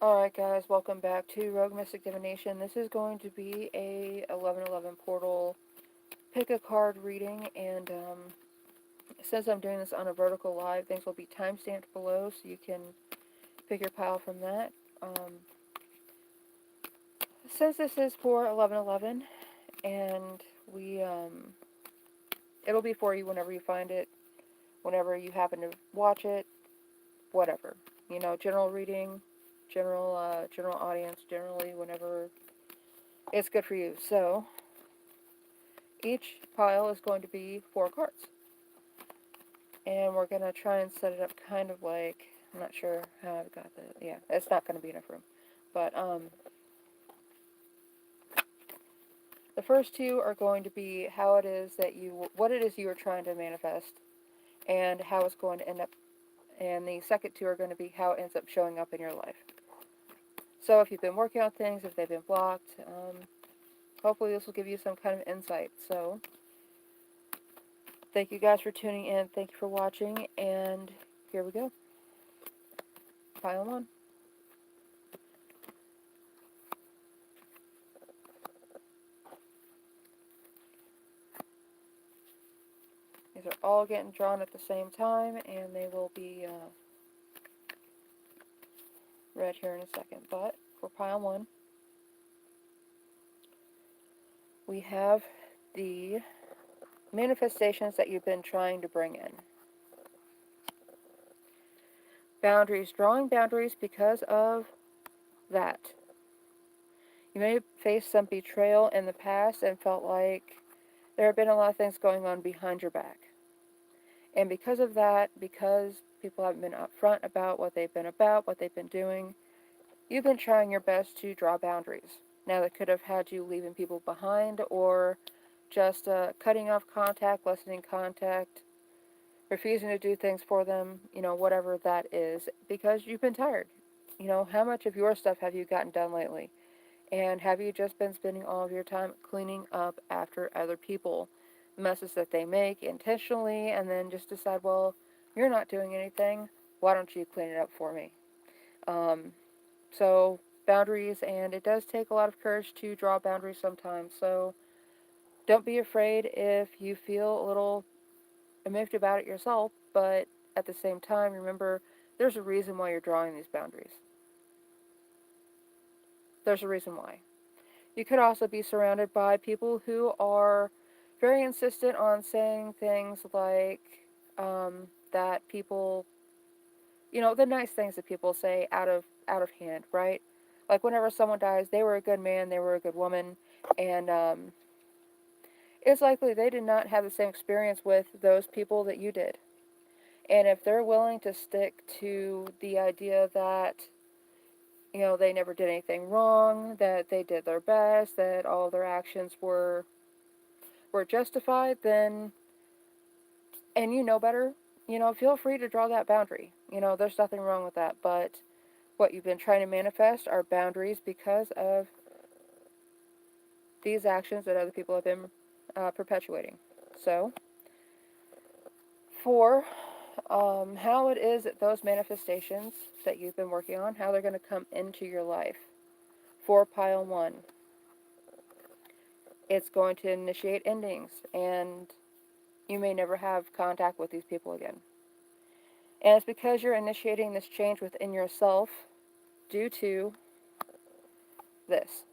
Alright guys, welcome back to Rogue Mystic Divination. This is going to be a 1111 portal pick a card reading, and since I'm doing this on a vertical live, things will be timestamped below so you can pick your pile from that. Since this is for 1111, and it'll be for you whenever you find it, whenever you happen to watch it, whatever. You know, general reading, general audience, generally whenever it's good for you. So, each pile is going to be 4 cards. And we're going to try and set it up kind of like, I'm not sure how I've got that. Yeah, it's not going to be enough room. But the first 2 are going to be how it is that what it is you are trying to manifest, and how it's going to end up. And the second 2 are going to be how it ends up showing up in your life. So if you've been working on things, if they've been blocked, hopefully this will give you some kind of insight. So thank you guys for tuning in. Thank you for watching. And here we go. Pile 1. These are all getting drawn at the same time, and they will be read here in a second. But for pile 1, we have the manifestations that you've been trying to bring in. Boundaries. Drawing boundaries because of that. You may have faced some betrayal in the past and felt like there have been a lot of things going on behind your back. And because of that, because people haven't been upfront about what they've been doing, you've been trying your best to draw boundaries. Now, that could have had you leaving people behind, or just cutting off contact, lessening contact, refusing to do things for them, whatever that is, because you've been tired. How much of your stuff have you gotten done lately? And have you just been spending all of your time cleaning up after other people? Messes that they make intentionally, and then just decide, well, you're not doing anything. Why don't you clean it up for me? Um, so, boundaries, and it does take a lot of courage to draw boundaries sometimes. So, don't be afraid if you feel a little miffed about it yourself, but at the same time, remember there's a reason why you're drawing these boundaries. There's a reason why. You could also be surrounded by people who are very insistent on saying things like that people, the nice things that people say out of hand, right? Like whenever someone dies, they were a good man, they were a good woman, and it's likely they did not have the same experience with those people that you did. And if they're willing to stick to the idea that they never did anything wrong, that they did their best, that all their actions were justified, then, and you know better, feel free to draw that boundary. There's nothing wrong with that. But what you've been trying to manifest are boundaries because of these actions that other people have been perpetuating. So, for how it is that those manifestations that you've been working on, how they're going to come into your life. For pile 1, it's going to initiate endings, and you may never have contact with these people again. And it's because you're initiating this change within yourself due to this.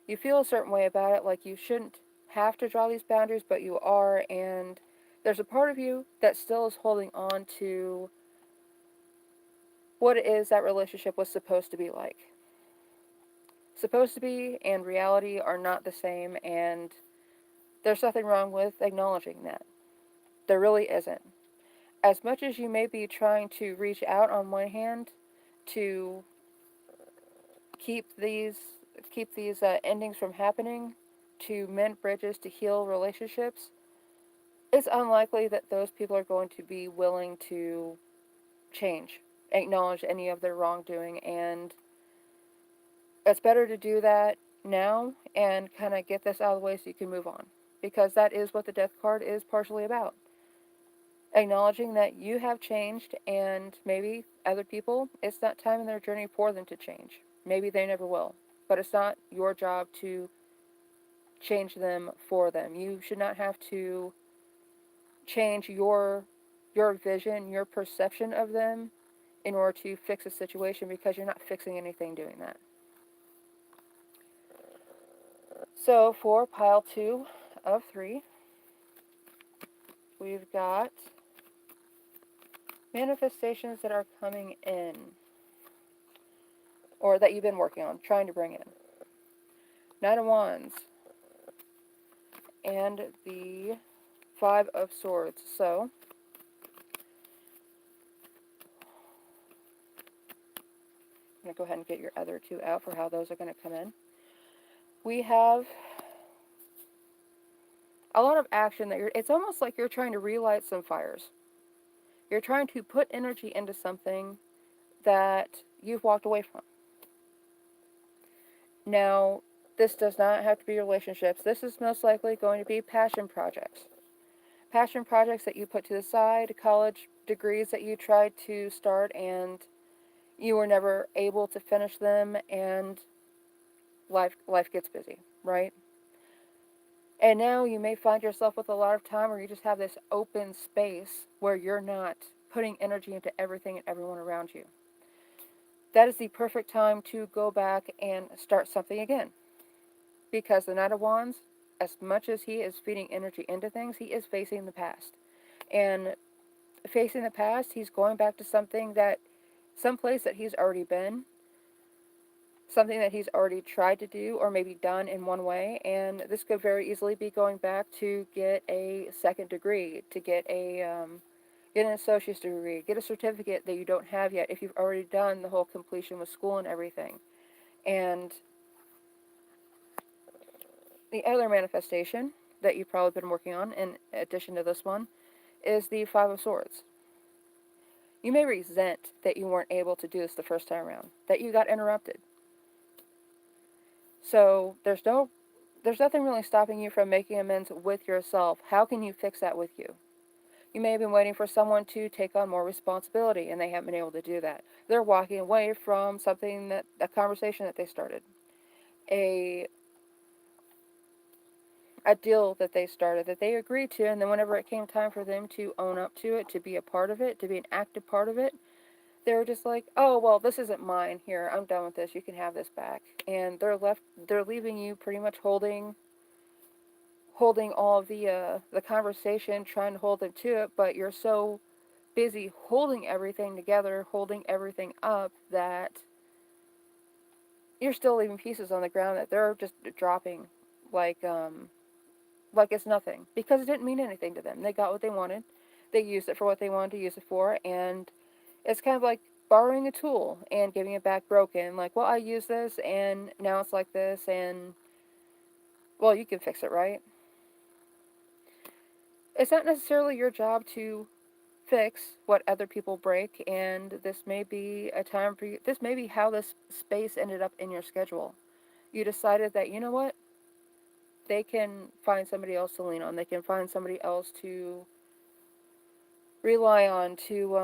You feel a certain way about it, like you shouldn't have to draw these boundaries, but you are, and there's a part of you that still is holding on to what it is that relationship was supposed to be like. Supposed to be and reality are not the same, and there's nothing wrong with acknowledging that. There really isn't. As much as you may be trying to reach out on one hand to keep these endings from happening, to mend bridges, to heal relationships, it's unlikely that those people are going to be willing to change, acknowledge any of their wrongdoing, and it's better to do that now and kind of get this out of the way so you can move on, because that is what the death card is partially about. Acknowledging that you have changed and maybe other people, it's not time in their journey for them to change. Maybe they never will. But it's not your job to change them for them. You should not have to change your vision, your perception of them in order to fix a situation, because you're not fixing anything doing that. So for pile 2 of 3, we've got manifestations that are coming in, or that you've been working on, trying to bring in. Knight of Wands and the 5 of Swords. So I'm going to go ahead and get your other 2 out for how those are going to come in. We have a lot of action that it's almost like you're trying to relight some fires. You're trying to put energy into something that you've walked away from. Now, this does not have to be relationships. This is most likely going to be passion projects. Passion projects that you put to the side, college degrees that you tried to start and you were never able to finish them, and life gets busy, right? And now you may find yourself with a lot of time, or you just have this open space where you're not putting energy into everything and everyone around you. That is the perfect time to go back and start something again. Because the Knight of Wands, as much as he is feeding energy into things, he is facing the past. And facing the past, he's going back to someplace that he's already been, something that he's already tried to do or maybe done in one way. And this could very easily be going back to get a second degree, to get get an associate's degree, get a certificate that you don't have yet if you've already done the whole completion with school and everything. And the other manifestation that you've probably been working on, in addition to this one, is the 5 of Swords. You may resent that you weren't able to do this the first time around, that you got interrupted. So there's nothing really stopping you from making amends with yourself. How can you fix that with you? You may have been waiting for someone to take on more responsibility, and they haven't been able to do that. They're walking away from a conversation that they started, a deal that they started, that they agreed to, and then whenever it came time for them to own up to it, to be a part of it, to be an active part of it, they were just like, oh, well, this isn't mine. Here, I'm done with this. You can have this back. And they're leaving you pretty much holding all of the conversation, trying to hold them to it, but you're so busy holding everything together, holding everything up, that you're still leaving pieces on the ground that they're just dropping like it's nothing, because it didn't mean anything to them. They got what they wanted. They used it for what they wanted to use it for, and it's kind of like borrowing a tool and giving it back broken. Like, well, I used this, and now it's like this, and, well, you can fix it, right? It's not necessarily your job to fix what other people break, and this may be a time for you. This may be how this space ended up in your schedule. You decided that, you know what? They can find somebody else to lean on. They can find somebody else to rely on, to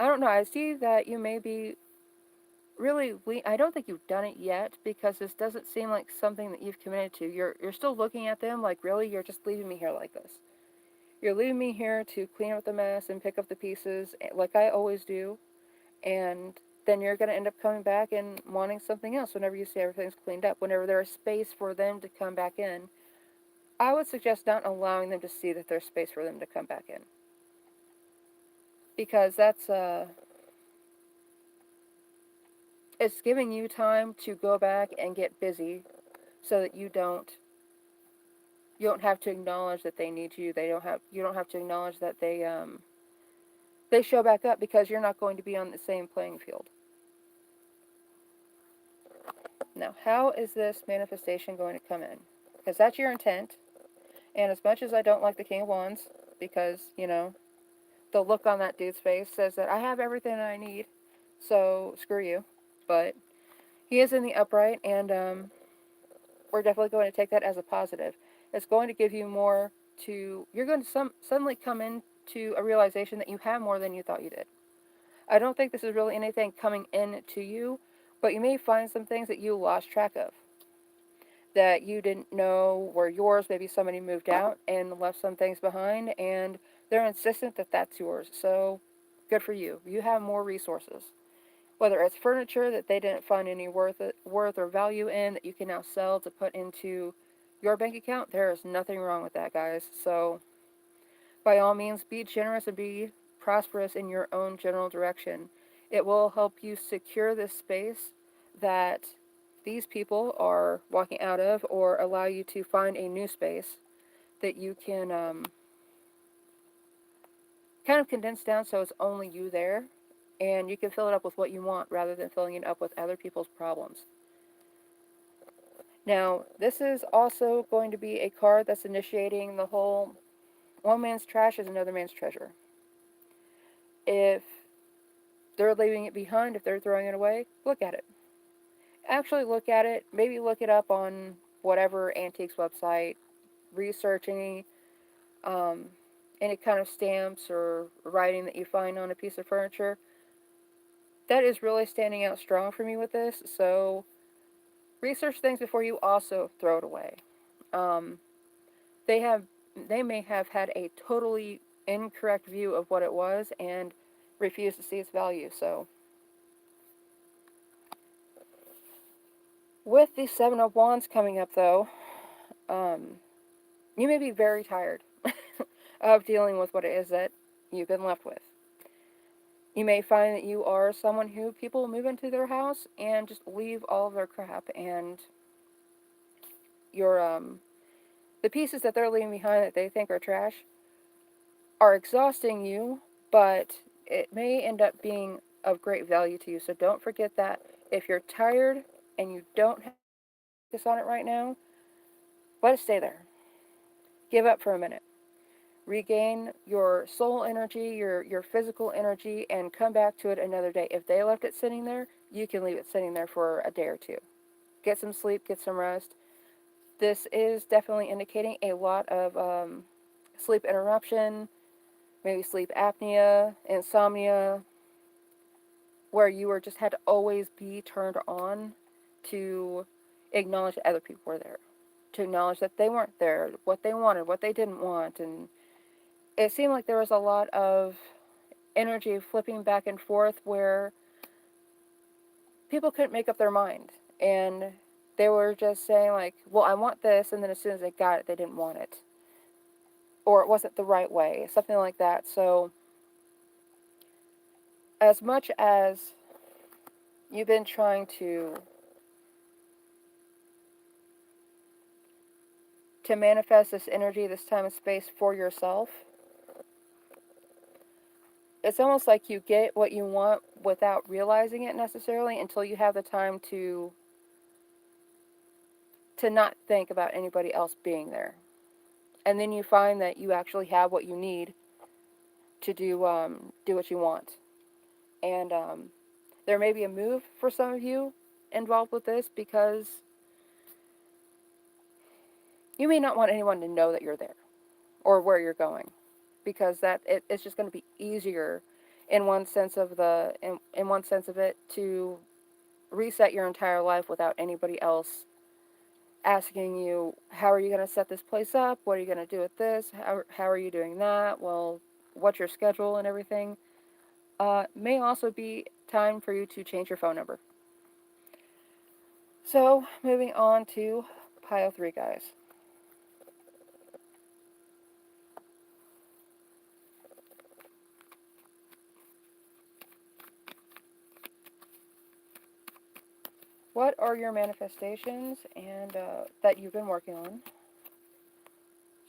I don't know. I see that you may be really I don't think you've done it yet, because this doesn't seem like something that you've committed to. You're still looking at them like, really, you're just leaving me here like this. You're leaving me here to clean up the mess and pick up the pieces like I always do, and then you're going to end up coming back and wanting something else whenever you see everything's cleaned up, whenever there's space for them to come back in. I would suggest not allowing them to see that there's space for them to come back in, because it's giving you time to go back and get busy, so that you don't have to acknowledge that they need you. You don't have to acknowledge that they show back up, because you're not going to be on the same playing field. Now, how is this manifestation going to come in? Because that's your intent. And as much as I don't like the King of Wands, because, the look on that dude's face says that I have everything that I need, so screw you. But he is in the upright, and we're definitely going to take that as a positive. It's going to give you more you're going to suddenly come into a realization that you have more than you thought you did. I don't think this is really anything coming in to you, but you may find some things that you lost track of, that you didn't know were yours. Maybe somebody moved out and left some things behind, and they're insistent that that's yours. So, good for you. You have more resources. Whether it's furniture that they didn't find any worth or value in that you can now sell to put into your bank account, there is nothing wrong with that, guys. So, by all means, be generous and be prosperous in your own general direction. It will help you secure this space that these people are walking out of, or allow you to find a new space that you can kind of condense down so it's only you there, and you can fill it up with what you want rather than filling it up with other people's problems. Now, this is also going to be a card that's initiating the whole one man's trash is another man's treasure. If they're leaving it behind, if they're throwing it away, look at it. Actually look at it. Maybe look it up on whatever antiques website, research um, any kind of stamps or writing that you find on a piece of furniture. That is really standing out strong for me with this, so research things before you also throw it away. Um, they have they may have had a totally incorrect view of what it was and refuse to see its value. So with the Seven of Wands coming up, though, you may be very tired of dealing with what it is that you've been left with. You may find that you are someone who people move into their house and just leave all of their crap, and your the pieces that they're leaving behind that they think are trash are exhausting you, but it may end up being of great value to you. So don't forget that. If you're tired and you don't have to focus on it right now, let it stay there. Give up for a minute. Regain your soul energy, your physical energy, and come back to it another day. If they left it sitting there, you can leave it sitting there for a day or two. Get some sleep, get some rest. This is definitely indicating a lot of sleep interruption, maybe sleep apnea, insomnia, where you were just had to always be turned on to acknowledge that other people were there, to acknowledge that they weren't there, what they wanted, what they didn't want, and it seemed like there was a lot of energy flipping back and forth where people couldn't make up their mind, and they were just saying like, well, I want this, and then as soon as they got it, they didn't want it, or it wasn't the right way, something like that. So as much as you've been trying to manifest this energy, this time and space for yourself, it's almost like you get what you want without realizing it necessarily until you have the time to not think about anybody else being there. And then you find that you actually have what you need to do what you want. And there may be a move for some of you involved with this, because you may not want anyone to know that you're there or where you're going, because it's just going to be easier in one sense of in one sense of it to reset your entire life without anybody else asking you, how are you going to set this place up? What are you going to do with this? How are you doing that? Well, what's your schedule and everything? May also be time for you to change your phone number. So, moving on to pile 3, guys. What are your manifestations and that you've been working on?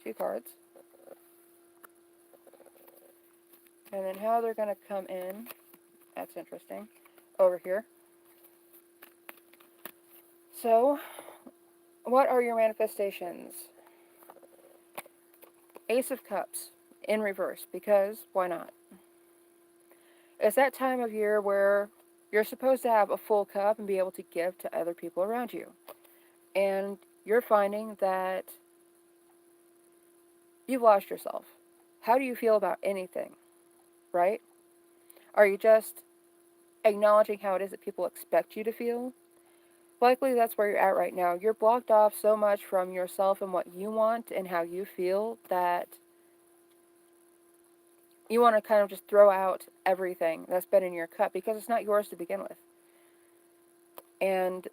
2 cards. And then how they're going to come in. That's interesting. Over here. So, what are your manifestations? Ace of Cups in reverse, because why not? It's that time of year where you're supposed to have a full cup and be able to give to other people around you. And you're finding that You've lost yourself. How do you feel about anything, right? Are you just acknowledging how it is that people expect you to feel? Likely that's where you're at right now. You're blocked off so much from yourself and what you want and how you feel that you want to kind of just throw out everything that's been in your cup because it's not yours to begin with. And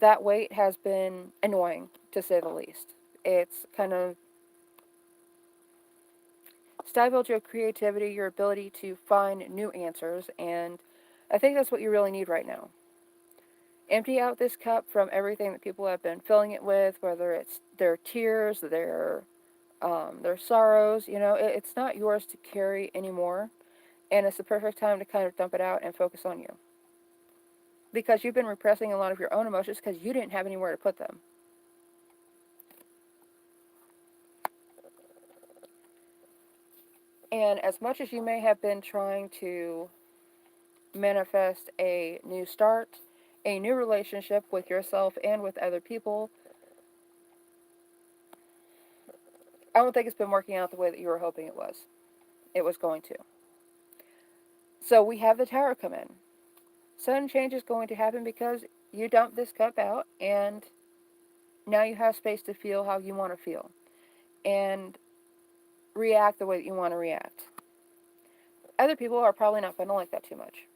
that weight has been annoying, to say the least. It's kind of stifled your creativity, your ability to find new answers, and I think that's what you really need right now. Empty out this cup from everything that people have been filling it with, whether it's their tears, their sorrows. It's not yours to carry anymore, and it's the perfect time to kind of dump it out and focus on you. Because you've been repressing a lot of your own emotions because you didn't have anywhere to put them. And as much as you may have been trying to manifest a new start, a new relationship with yourself and with other people, I don't think it's been working out the way that you were hoping it was going to. So we have the Tower come in. Sudden change is going to happen because you dumped this cup out and now you have space to feel how you want to feel and react the way that you want to react. Other people are probably not going to like that too much.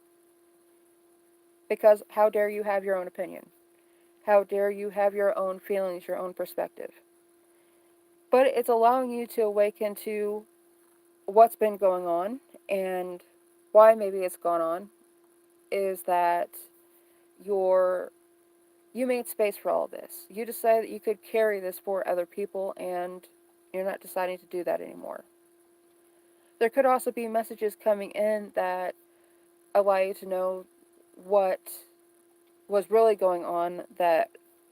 Because how dare you have your own opinion? How dare you have your own feelings, your own perspective? But it's allowing you to awaken to what's been going on and why maybe it's gone on is that you're you made space for all of this. You decided that you could carry this for other people and you're not deciding to do that anymore. There could also be messages coming in that allow you to know what was really going on that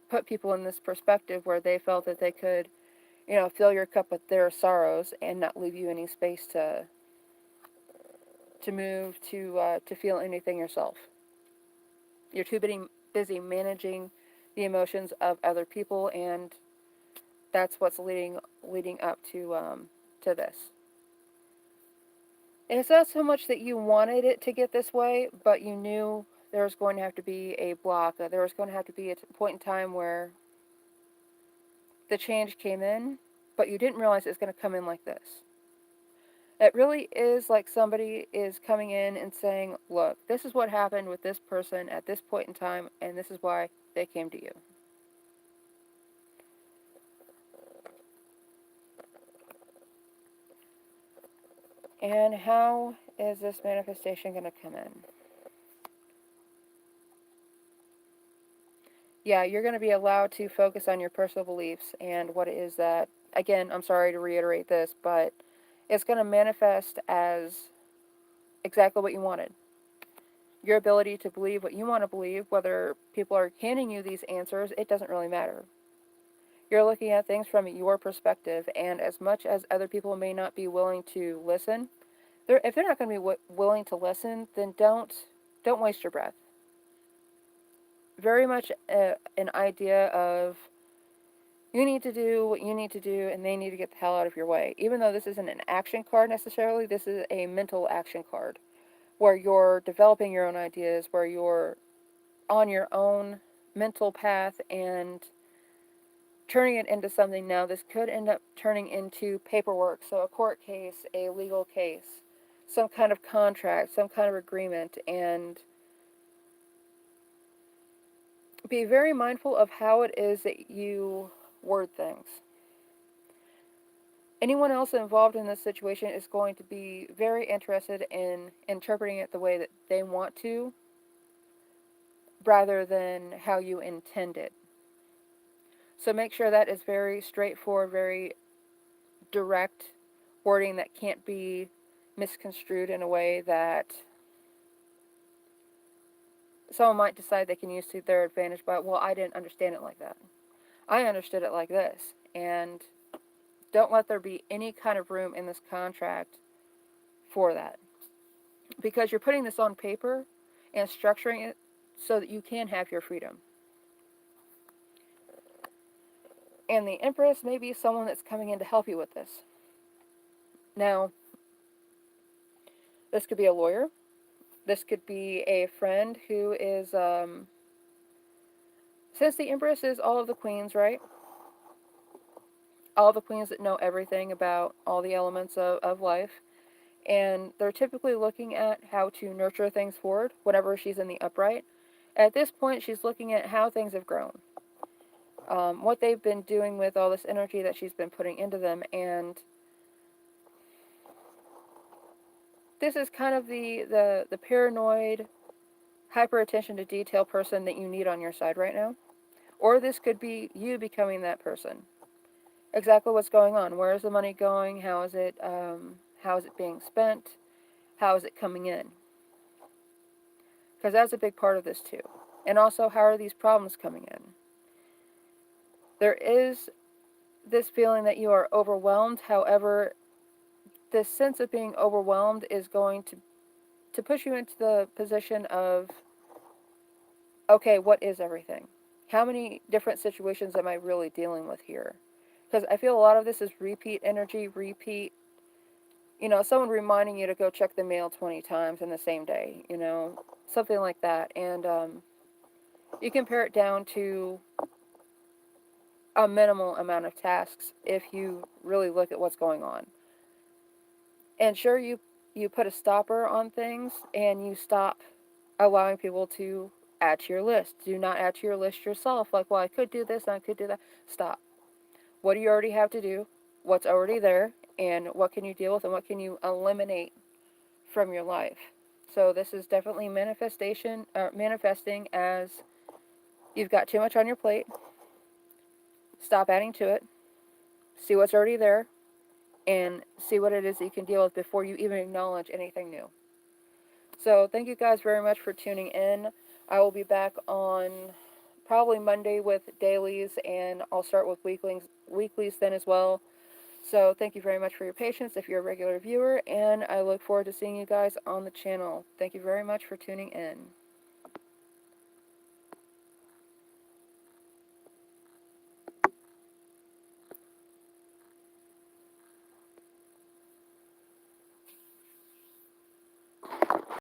put people in this perspective where they felt that they could, fill your cup with their sorrows and not leave you any space to move to feel anything yourself. You're too busy managing the emotions of other people, and that's what's leading up to this. And it's not so much that you wanted it to get this way, but you knew there was going to have to be a block. There was going to have to be a point in time where the change came in, but you didn't realize it was going to come in like this. It really is like somebody is coming in and saying, look, this is what happened with this person at this point in time, and this is why they came to you. And how is this manifestation going to come in? Yeah, you're going to be allowed to focus on your personal beliefs and what it is that, again, I'm sorry to reiterate this, but it's going to manifest as exactly what you wanted. Your ability to believe what you want to believe, whether people are handing you these answers, it doesn't really matter. You're looking at things from your perspective, and as much as other people may not be willing to listen, if they're not going to be willing to listen, then don't waste your breath. Very much an idea of you need to do what you need to do, and they need to get the hell out of your way. Even though this isn't an action card necessarily, this is a mental action card where you're developing your own ideas, where you're on your own mental path and turning it into something. Now, this could end up turning into paperwork, so a court case, a legal case, some kind of contract, some kind of agreement, and be very mindful of how it is that you word things. Anyone else involved in this situation is going to be very interested in interpreting it the way that they want to, rather than how you intend it. So make sure that is very straightforward, very direct wording that can't be misconstrued in a way that someone might decide they can use to their advantage. But, well, I didn't understand it like that. I understood it like this. And don't let there be any kind of room in this contract for that. Because you're putting this on paper and structuring it so that you can have your freedom. And the Empress may be someone that's coming in to help you with this. Now, this could be a lawyer. This could be a friend who is, since the Empress is all of the queens, right? All the queens that know everything about all the elements of life. And they're typically looking at how to nurture things forward whenever she's in the upright. At this point, she's looking at how things have grown, what they've been doing with all this energy that she's been putting into them, and this is kind of the paranoid, hyper attention to detail person that you need on your side right now. Or this could be you becoming that person. Exactly what's going on. Where is the money going? How is it being spent? How is it coming in? Because that's a big part of this too. And also, how are these problems coming in? There is this feeling that you are overwhelmed. However, this sense of being overwhelmed is going to push you into the position of, okay, what is everything? How many different situations am I really dealing with here? Because I feel a lot of this is repeat energy, repeat, someone reminding you to go check the mail 20 times in the same day, something like that. And you compare it down to a minimal amount of tasks if you really look at what's going on. And sure, you put a stopper on things and you stop allowing people to add to your list. Do not add to your list yourself. Like, well, I could do this and I could do that. Stop. What do you already have to do? What's already there? And what can you deal with and what can you eliminate from your life? So this is definitely manifesting as you've got too much on your plate. Stop adding to it. See what's already there and see what it is that you can deal with before you even acknowledge anything new. So thank you guys very much for tuning in. I will be back on probably Monday with dailies, and I'll start with weeklies then as well. So thank you very much for your patience if you're a regular viewer, and I look forward to seeing you guys on the channel. Thank you very much for tuning in.